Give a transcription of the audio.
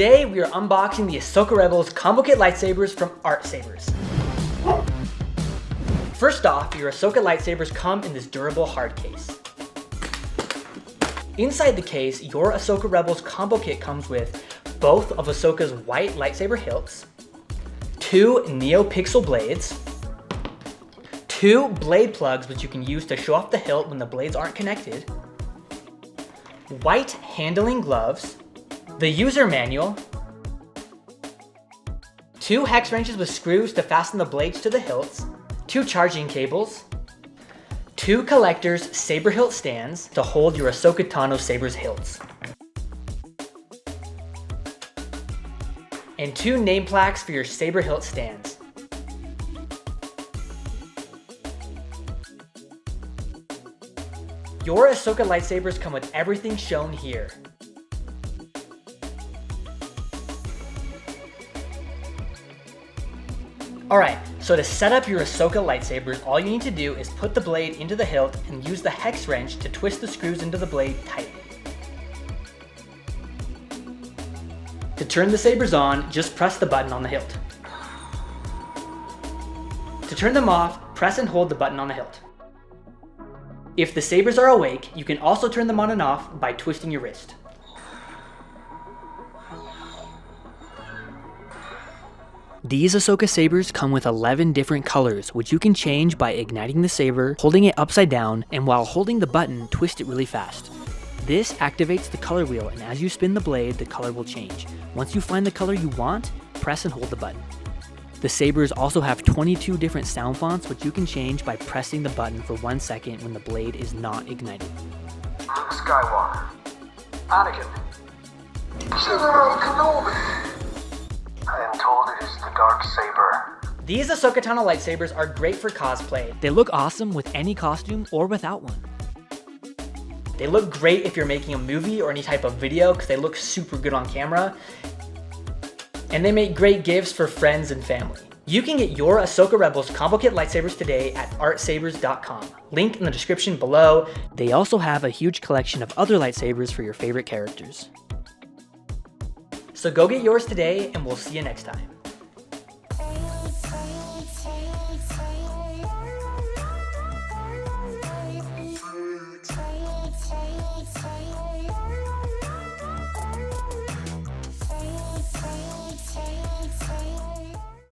Today we are unboxing the Ahsoka Rebels Combo Kit Lightsabers from Artsabers. First off, your Ahsoka lightsabers come in this durable hard case. Inside the case, your Ahsoka Rebels Combo Kit comes with both of Ahsoka's white lightsaber hilts, 2 Neopixel Blades, 2 blade plugs which you can use to show off the hilt when the blades aren't connected, white handling gloves, the user manual, 2 hex wrenches with screws to fasten the blades to the hilts, 2 charging cables, 2 collector's saber hilt stands to hold your Ahsoka Tano Sabers hilts, and 2 name plaques for your saber hilt stands. Your Ahsoka lightsabers come with everything shown here. Alright, so to set up your Ahsoka lightsabers, all you need to do is put the blade into the hilt and use the hex wrench to twist the screws into the blade tightly. To turn the sabers on, just press the button on the hilt. To turn them off, press and hold the button on the hilt. If the sabers are awake, you can also turn them on and off by twisting your wrist. These Ahsoka sabers come with 11 different colors, which you can change by igniting the saber, holding it upside down, and while holding the button, twist it really fast. This activates the color wheel, and as you spin the blade, the color will change. Once you find the color you want, press and hold the button. The sabers also have 22 different sound fonts, which you can change by pressing the button for 1 second when the blade is not ignited. Luke Skywalker, Anakin, General Kenobi. I am told it is the dark saber. These Ahsoka Tano lightsabers are great for cosplay. They look awesome with any costume or without one. They look great if you're making a movie or any type of video because they look super good on camera. And they make great gifts for friends and family. You can get your Ahsoka Rebels Combo Kit lightsabers today at artsabers.com. Link in the description below. They also have a huge collection of other lightsabers for your favorite characters. So go get yours today and we'll see you next time.